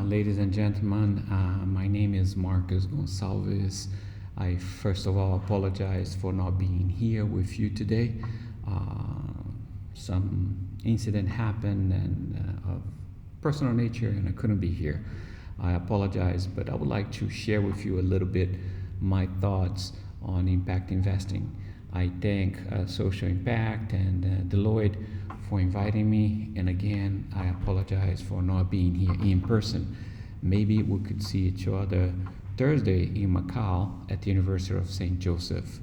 Ladies and gentlemen. My name is Marcus Gonçalves. I first of all apologize for not being here with you today. Some incident happened and of personal nature, and I couldn't be here. I apologize, but I would like to share with you a little bit my thoughts on impact investing. I thank Social Impact and Deloitte for inviting me, and again, I apologize for not being here in person. Maybe we could see each other Thursday in Macau at the University of St. Joseph.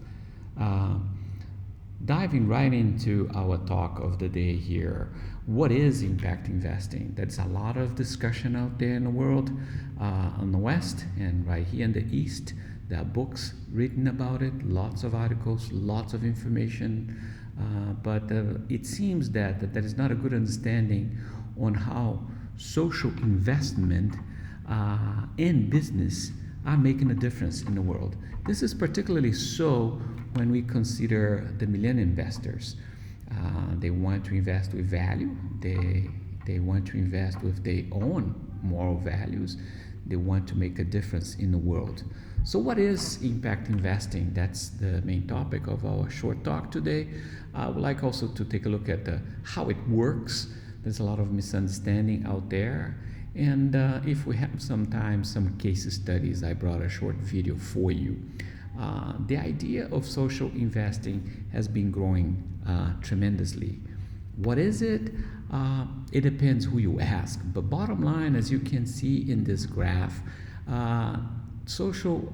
Diving right into our talk of the day here, what is impact investing? There's a lot of discussion out there in the world, on the West and right here in the East. There are books written about it, lots of articles, lots of information, but it seems that there is not a good understanding on how social investment and business are making a difference in the world. This is particularly so when we consider the millennial investors. They want to invest with value. They want to invest with their own moral values. They want to make a difference in the world. So what is impact investing? That's the main topic of our short talk today. I would like also to take a look at how it works. There's a lot of misunderstanding out there. And if we have some time, some case studies, I brought a short video for you. The idea of social investing has been growing tremendously. What is it? It depends who you ask. But bottom line, as you can see in this graph, social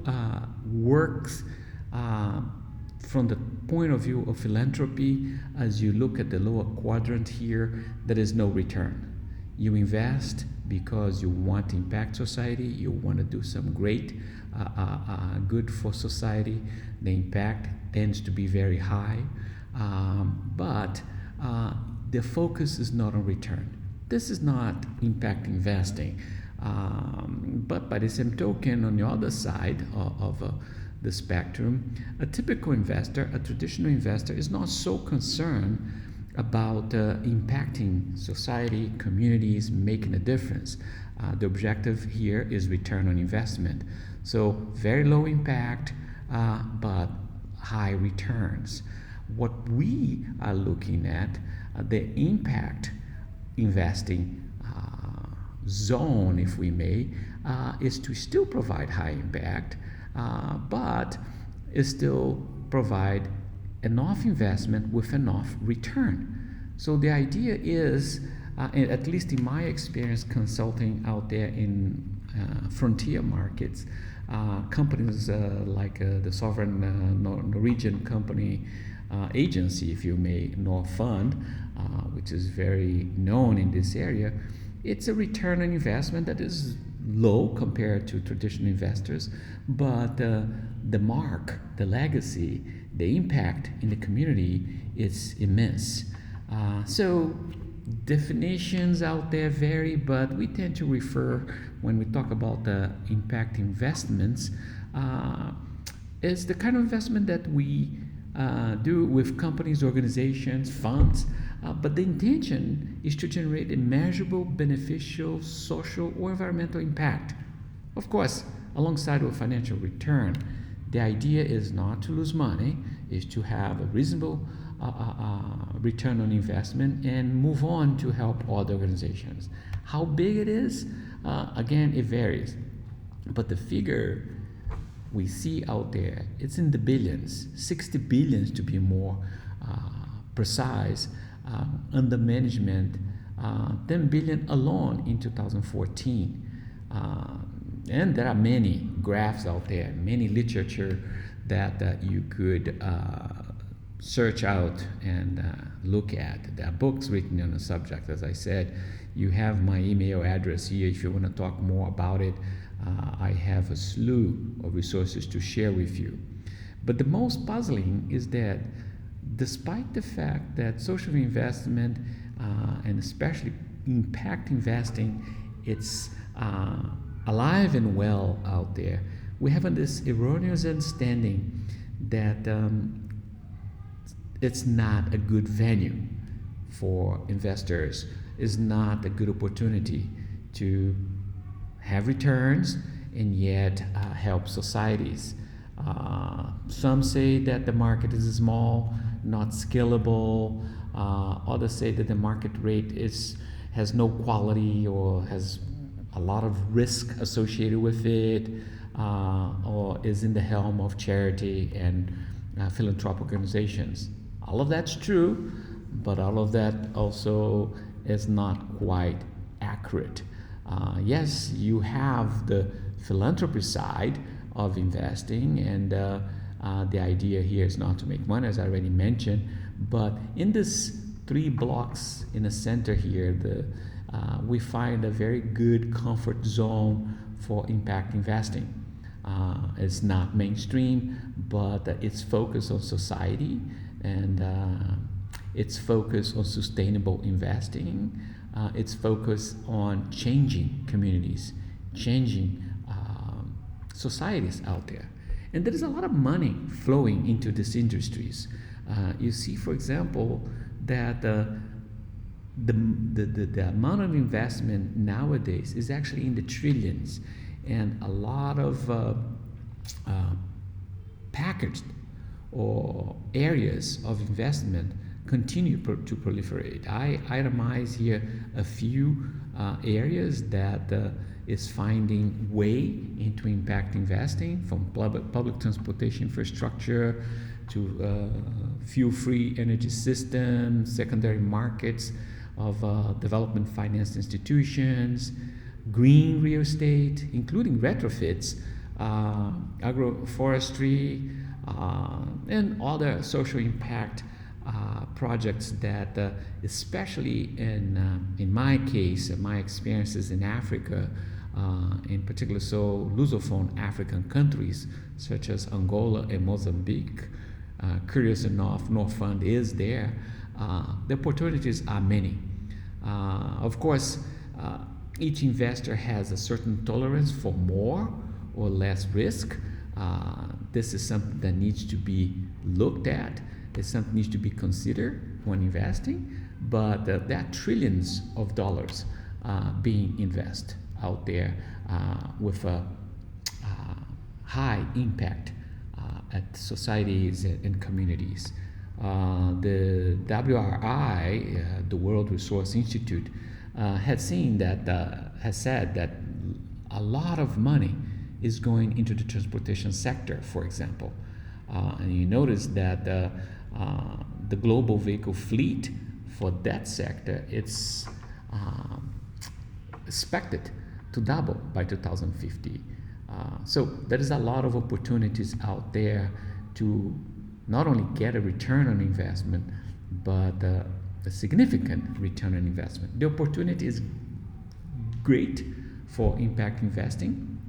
works from the point of view of philanthropy. As you look at the lower quadrant here, there is no return. You invest because you want to impact society, you want to do some great good for society. The impact tends to be very high, but the focus is not on return. This is not impact investing. But by the same token, on the other side of the spectrum, a typical investor, a traditional investor, is not so concerned about impacting society, communities, making a difference. The objective here is return on investment. So very low impact, but high returns. What we are looking at, the impact investing zone, if we may, is to still provide high impact, but still provide enough investment with enough return. So the idea is, at least in my experience consulting out there in frontier markets, companies like the sovereign Norwegian company agency, if you may, Norfund, which is very known in this area, it's a return on investment that is low compared to traditional investors, but the mark, the legacy, the impact in the community is immense. So definitions out there vary, but we tend to refer, when we talk about the impact investments, is the kind of investment that we do with companies, organizations, funds, but the intention is to generate a measurable, beneficial, social, or environmental impact. Of course, alongside with financial return, the idea is not to lose money, is to have a reasonable return on investment and move on to help other organizations. How big it is, again, it varies. But the figure we see out there, it's in the billions, 60 billions to be more precise, under management, 10 billion alone in 2014. And there are many graphs out there, many literature that you could search out and look at. There are books written on the subject. As I said, you have my email address here if you want to talk more about it. I have a slew of resources to share with you. But the most puzzling is that despite the fact that social investment and especially impact investing, it's alive and well out there, we have this erroneous understanding that it's not a good venue for investors, is not a good opportunity to have returns and yet help societies. Some say that the market is small, not scalable. Others say that the market rate has no quality or has a lot of risk associated with it, or is in the helm of charity and philanthropic organizations. All of that's true, but all of that also is not quite accurate. Yes, you have the philanthropy side of investing, and the idea here is not to make money, as I already mentioned, but in this 3 blocks in the center here, we find a very good comfort zone for impact investing. It's not mainstream, but it's focused on society, and it's focused on sustainable investing. It's focused on changing communities, changing societies out there. And there is a lot of money flowing into these industries. You see, for example, that the amount of investment nowadays is actually in the trillions, and a lot of packaged or areas of investment continue to proliferate. I itemize here a few areas that is finding way into impact investing, from public transportation infrastructure to fuel-free energy systems, secondary markets of development finance institutions, green real estate, including retrofits, agroforestry, and other social impact projects that, especially in my case, my experiences in Africa, in particular, so Lusophone African countries such as Angola and Mozambique. Curious enough, no fund is there. The opportunities are many. Of course, each investor has a certain tolerance for more or less risk. This is something that needs to be looked at. It's something that needs to be considered when investing. But there are trillions of dollars being invested out there with a high impact at societies and communities. The WRI, the World Resource Institute, has said that a lot of money is going into the transportation sector, for example. And you notice that the global vehicle fleet for that sector, it's expected to double by 2050. So there is a lot of opportunities out there to not only get a return on investment, but a significant return on investment. The opportunity is great for impact investing,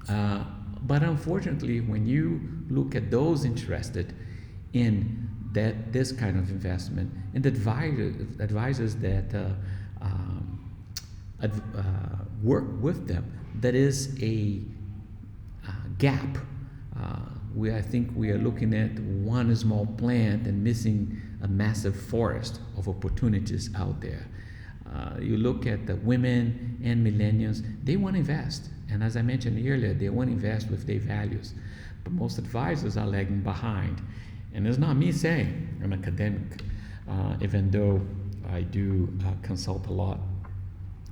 but unfortunately, when you look at those interested in this kind of investment, and advisors that work with them, there is a gap. I think we are looking at one small plant and missing a massive forest of opportunities out there. You look at the women and millennials, they want to invest. And as I mentioned earlier, they want to invest with their values. But most advisors are lagging behind. And it's not me saying, I'm an academic, even though I do consult a lot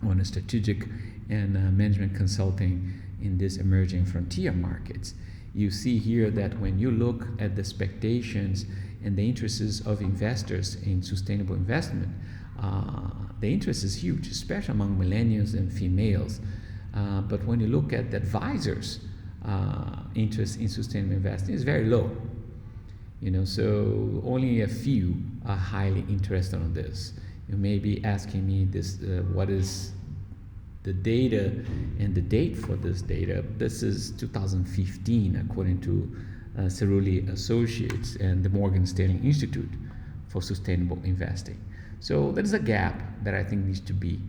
on strategic and management consulting in these emerging frontier markets. You see here that when you look at the expectations and the interests of investors in sustainable investment, the interest is huge, especially among millennials and females. But when you look at the advisors' interest in sustainable investing, it's very low. So only a few are highly interested on this. You may be asking me this: what is the data and the date for this data? This is 2015, according to Cerulli Associates and the Morgan Stanley Institute for Sustainable Investing. So there is a gap that I think needs to be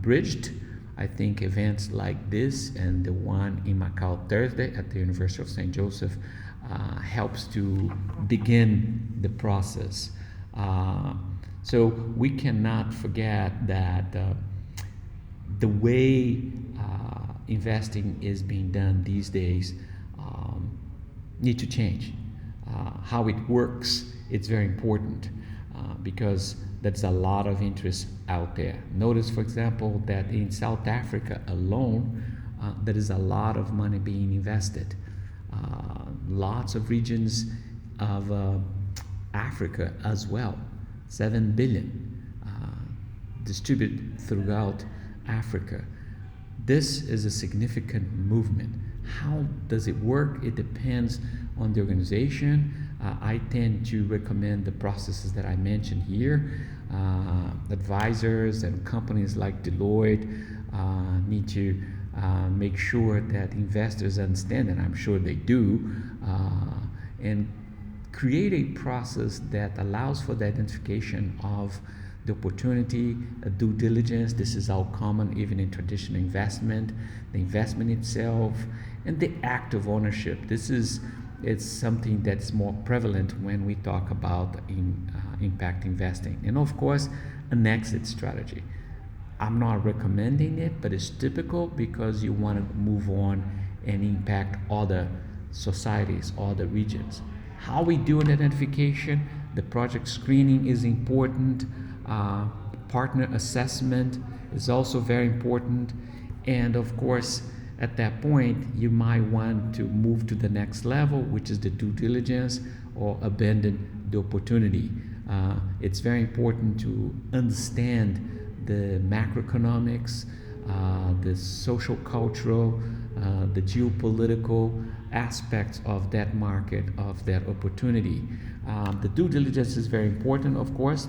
bridged. I think events like this and the one in Macau Thursday at the University of St. Joseph helps to begin the process. So we cannot forget that the way investing is being done these days need to change. How it works, it's very important because there's a lot of interest out there. Notice, for example, that in South Africa alone, there is a lot of money being invested. Lots of regions of Africa as well, 7 billion distributed throughout Africa. This is a significant movement. How does it work? It depends on the organization. I tend to recommend the processes that I mentioned here. Advisors and companies like Deloitte need to make sure that investors understand, and I'm sure they do, and create a process that allows for the identification of the opportunity, due diligence. This is all common even in traditional investment, the investment itself, and the act of ownership. It's something that's more prevalent when we talk about impact investing. And of course, an exit strategy. I'm not recommending it, but it's typical because you want to move on and impact other societies, other regions. How we do an identification, the project screening is important. Partner assessment is also very important, and of course at that point you might want to move to the next level, which is the due diligence, or abandon the opportunity. It's very important to understand the macroeconomics, the social cultural, the geopolitical aspects of that market, of that opportunity. The due diligence is very important, of course.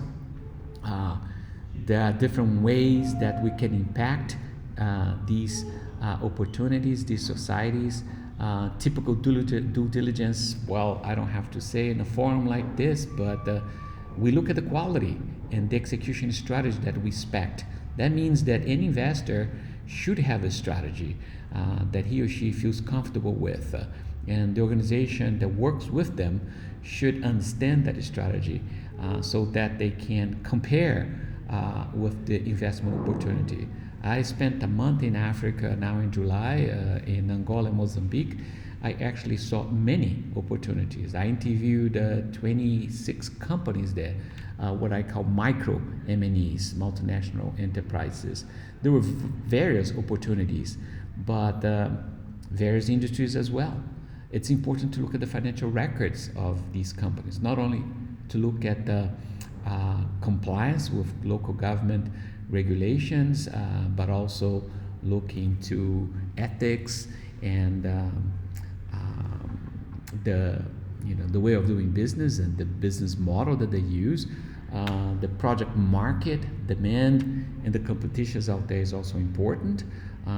There are different ways that we can impact these opportunities, these societies. Typical due diligence, well, I don't have to say in a forum like this, but we look at the quality and the execution strategy that we expect. That means that any investor should have a strategy that he or she feels comfortable with, and the organization that works with them should understand that strategy so that they can compare with the investment opportunity. I spent a month in Africa now in July, in Angola and Mozambique. I actually saw many opportunities. I interviewed 26 companies there, what I call micro M&Es, multinational enterprises. There were various opportunities, but various industries as well. It's important to look at the financial records of these companies, not only to look at the compliance with local government regulations, but also look into ethics and the way of doing business and the business model that they use. The project market demand and the competitions out there is also important.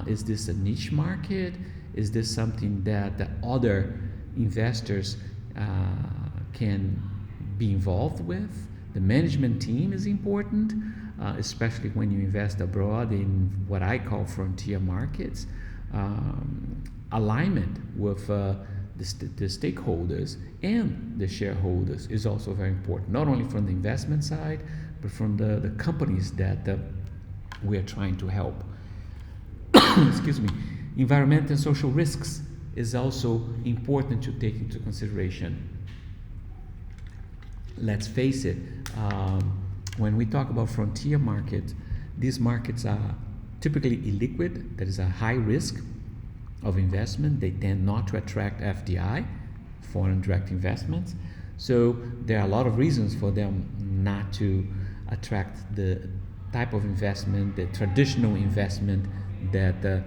Is this a niche market? Is this something that the other investors can be involved with? The management team is important, especially when you invest abroad in what I call frontier markets. Alignment with the stakeholders and the shareholders is also very important, not only from the investment side, but from the companies that we are trying to help. Excuse me. Environmental and social risks is also important to take into consideration. Let's face it, when we talk about frontier markets, these markets are typically illiquid. There is a high risk of investment. They tend not to attract FDI, foreign direct investments. So there are a lot of reasons for them not to attract the type of investment, the traditional investment that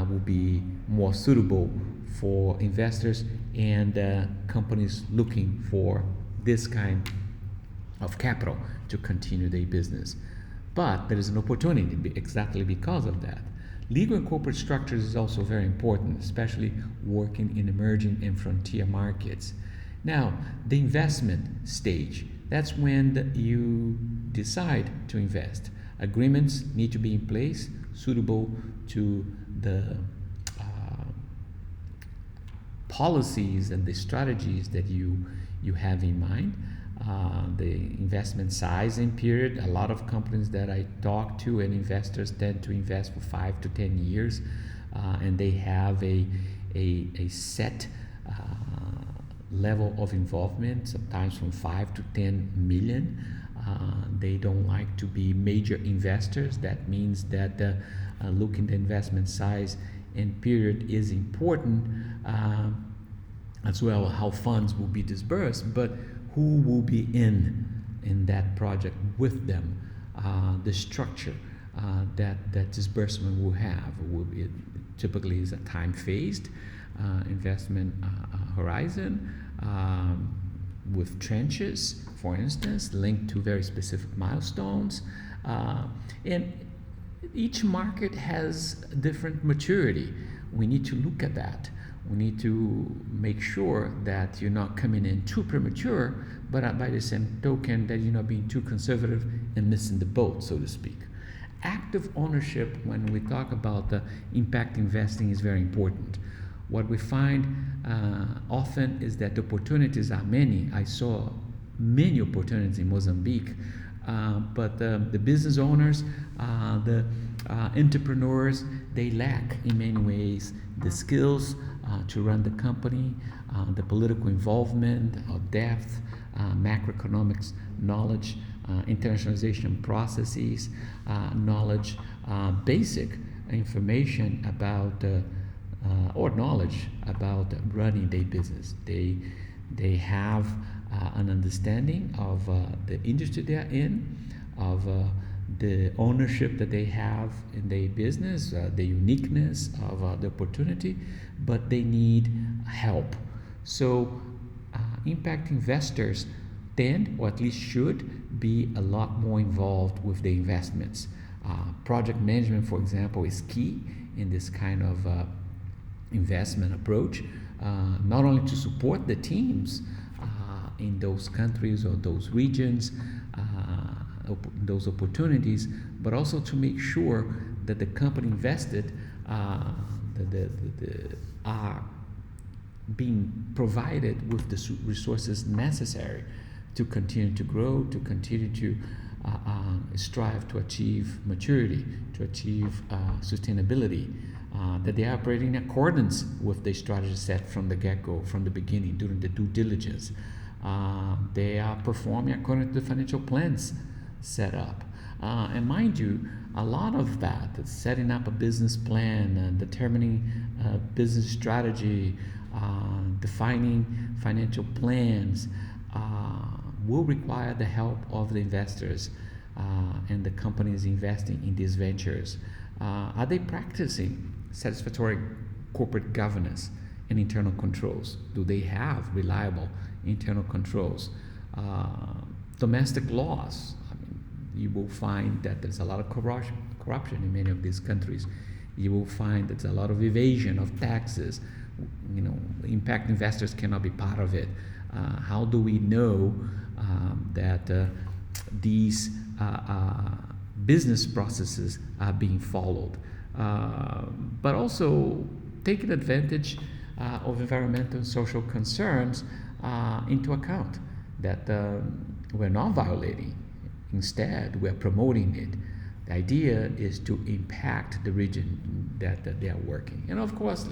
will be more suitable for investors and companies looking for this kind of capital to continue their business. But there is an opportunity exactly because of that. Legal and corporate structures is also very important, especially working in emerging and frontier markets. Now, the investment stage, that's when you decide to invest. Agreements need to be in place, suitable to the policies and the strategies that you have in mind. The investment size and period. A lot of companies that I talk to and investors tend to invest for 5 to 10 years. and they have a set level of involvement, sometimes from 5 to 10 million. They don't like to be major investors. That means that looking the investment size and period is important, as well how funds will be disbursed, but who will be in that project with them, the structure that disbursement will have. It typically is a time phased investment horizon, with tranches, for instance, linked to very specific milestones, and each market has different maturity. We need to look at that. We need to make sure that you're not coming in too premature, but by the same token that you're not being too conservative and missing the boat, so to speak. Active ownership, when we talk about the impact investing, is very important. What we find often is that the opportunities are many. I saw many opportunities in Mozambique, but the business owners, the entrepreneurs, they lack in many ways the skills to run the company, the political involvement of depth, macroeconomics knowledge, internationalization processes, knowledge, basic information about or knowledge about running their business. They have an understanding of the industry they are in, of the ownership that they have in their business, the uniqueness of the opportunity, but they need help. So impact investors tend, or at least should, be a lot more involved with the investments. Project management, for example, is key in this kind of investment approach, not only to support the teams in those countries or those regions, those opportunities, but also to make sure that the company invested are being provided with the resources necessary to continue to grow, to continue to strive to achieve maturity, to achieve sustainability, that they are operating in accordance with the strategy set from the get-go, from the beginning, during the due diligence. They are performing according to the financial plans set up. And mind you, a lot of that, setting up a business plan, determining business strategy, defining financial plans, will require the help of the investors and the companies investing in these ventures. Are they practicing satisfactory corporate governance and internal controls? Do they have reliable internal controls? Domestic laws. I mean, you will find that there's a lot of corruption in many of these countries. You will find there's a lot of evasion of taxes. Impact investors cannot be part of it. How do we know that these business processes are being followed? But also taking advantage of environmental and social concerns into account, that we're not violating. Instead, we're promoting it. The idea is to impact the region that they are working. And of course,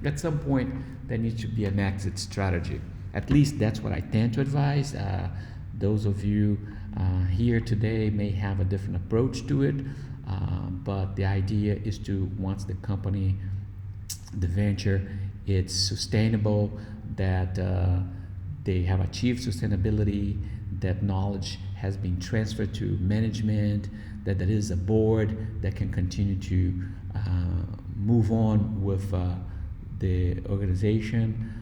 at some point, there needs to be an exit strategy. At least that's what I tend to advise. Those of you here today may have a different approach to it, but the idea is to, once the company, the venture, it's sustainable, that they have achieved sustainability, that knowledge has been transferred to management, that there is a board that can continue to move on with the organization,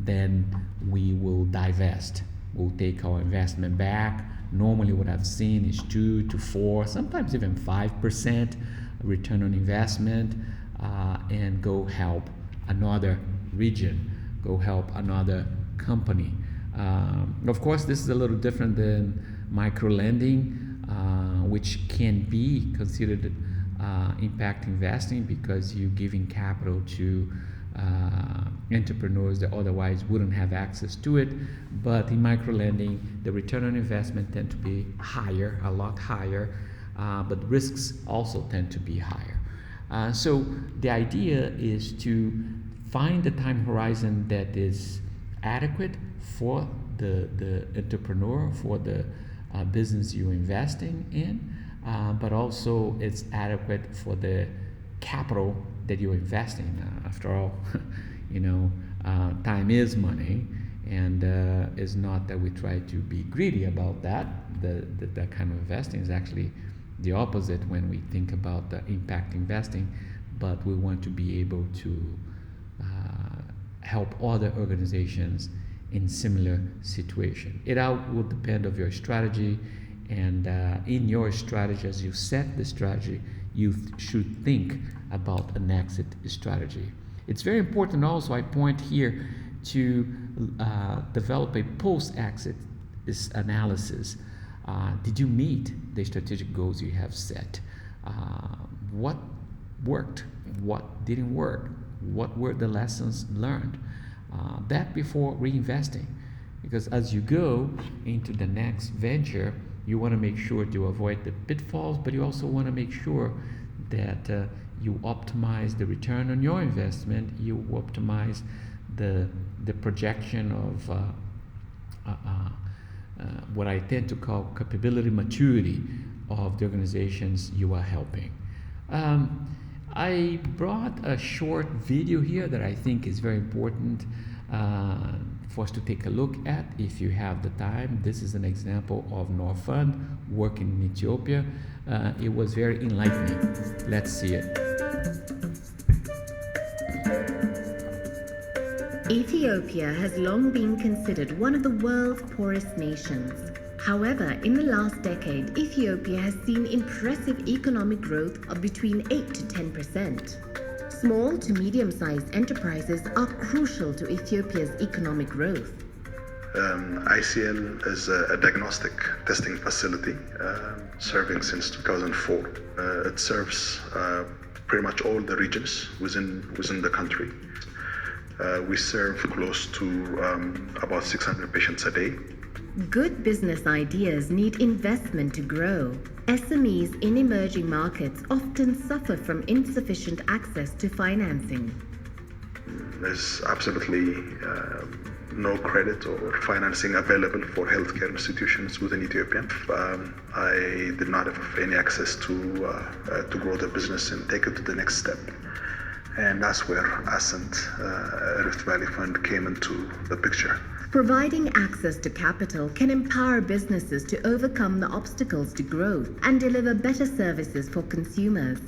then we will divest. We'll take our investment back. Normally what I've seen is 2 to 4, sometimes even 5% return on investment, and go help another region, go help another company. Of course, this is a little different than micro-lending, which can be considered impact investing, because you're giving capital to entrepreneurs that otherwise wouldn't have access to it. But in micro-lending, the return on investment tend to be higher, a lot higher, but risks also tend to be higher. So the idea is to find the time horizon that is adequate for the entrepreneur, for the business you're investing in, but also it's adequate for the capital that you're investing. After all, time is money, and it's not that we try to be greedy about that. That kind of investing is actually the opposite when we think about the impact investing, but we want to be able to help other organizations in similar situation. It all will depend on your strategy, and in your strategy, as you set the strategy, you should think about an exit strategy. It's very important also, I point here, to develop a post-exit analysis. Did you meet the strategic goals you have set? What worked? What didn't work? What were the lessons learned? That before reinvesting, because as you go into the next venture, you want to make sure to avoid the pitfalls, but you also want to make sure that you optimize the return on your investment, you optimize the projection of what I tend to call capability maturity of the organizations you are helping. I brought a short video here that I think is very important for us to take a look at if you have the time. This is an example of Norfund working in Ethiopia. It was very enlightening. Let's see it. Ethiopia has long been considered one of the world's poorest nations. However, in the last decade, Ethiopia has seen impressive economic growth of between 8 to 10%. Small to medium-sized enterprises are crucial to Ethiopia's economic growth. ICL is a diagnostic testing facility serving since 2004. It serves pretty much all the regions within the country. We serve close to about 600 patients a day. Good business ideas need investment to grow. SMEs in emerging markets often suffer from insufficient access to financing. There's absolutely no credit or financing available for healthcare institutions within Ethiopia. I did not have any access to grow the business and take it to the next step. And that's where Ascent Rift Valley Fund came into the picture. Providing access to capital can empower businesses to overcome the obstacles to growth and deliver better services for consumers.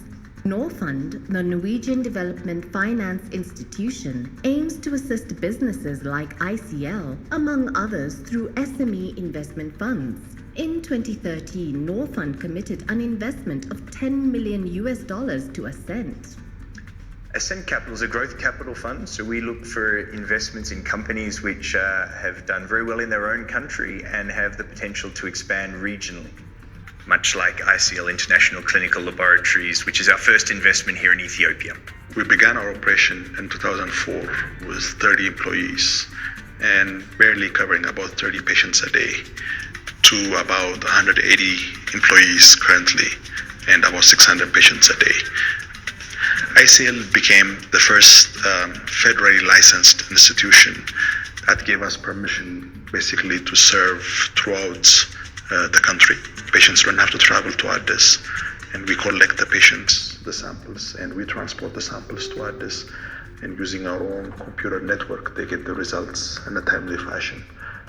Norfund, the Norwegian Development Finance Institution, aims to assist businesses like ICL, among others, through SME investment funds. In 2013, Norfund committed an investment of $10 million to Ascent. Ascent Capital is a growth capital fund, so we look for investments in companies which have done very well in their own country and have the potential to expand regionally, much like ICL International Clinical Laboratories, which is our first investment here in Ethiopia. We began our operation in 2004 with 30 employees and barely covering about 30 patients a day, to about 180 employees currently and about 600 patients a day. ICL became the first federally licensed institution that gave us permission basically to serve throughout the country. Patients don't have to travel to Addis, and we collect the samples, and we transport the samples to Addis, and using our own computer network, they get the results in a timely fashion.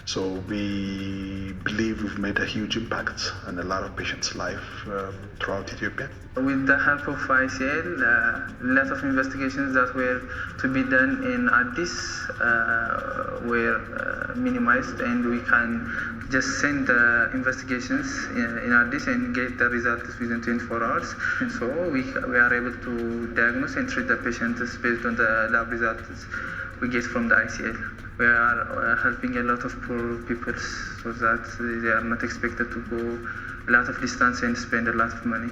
So we believe we've made a huge impact on a lot of patients' life throughout Ethiopia. With the help of ICL, a lot of investigations that were to be done in Addis were minimized, and we can just send the investigations in Addis and get the results within 24 hours. And so we are able to diagnose and treat the patients based on the lab results we get from the ICL. We are helping a lot of poor people so that they are not expected to go a lot of distance and spend a lot of money.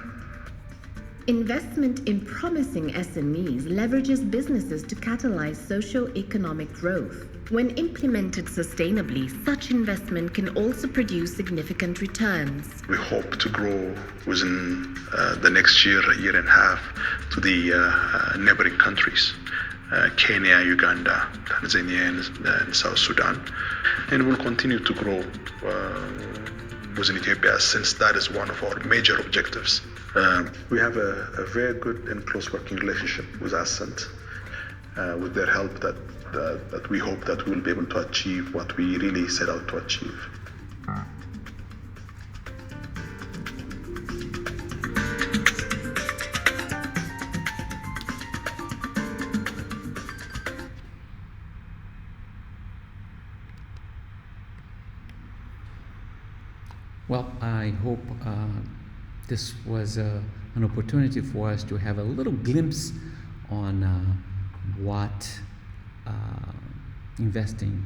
Investment in promising SMEs leverages businesses to catalyze socio-economic growth. When implemented sustainably, such investment can also produce significant returns. We hope to grow within the next year and a half to the neighboring countries, Kenya, Uganda, Tanzania, and South Sudan. And we'll continue to grow within Ethiopia, since that is one of our major objectives. We have a very good and close working relationship with Ascent. With their help, that we hope that we'll be able to achieve what we really set out to achieve. Well, I hope this was an opportunity for us to have a little glimpse on what investing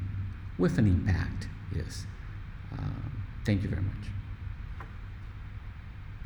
with an impact is. Thank you very much.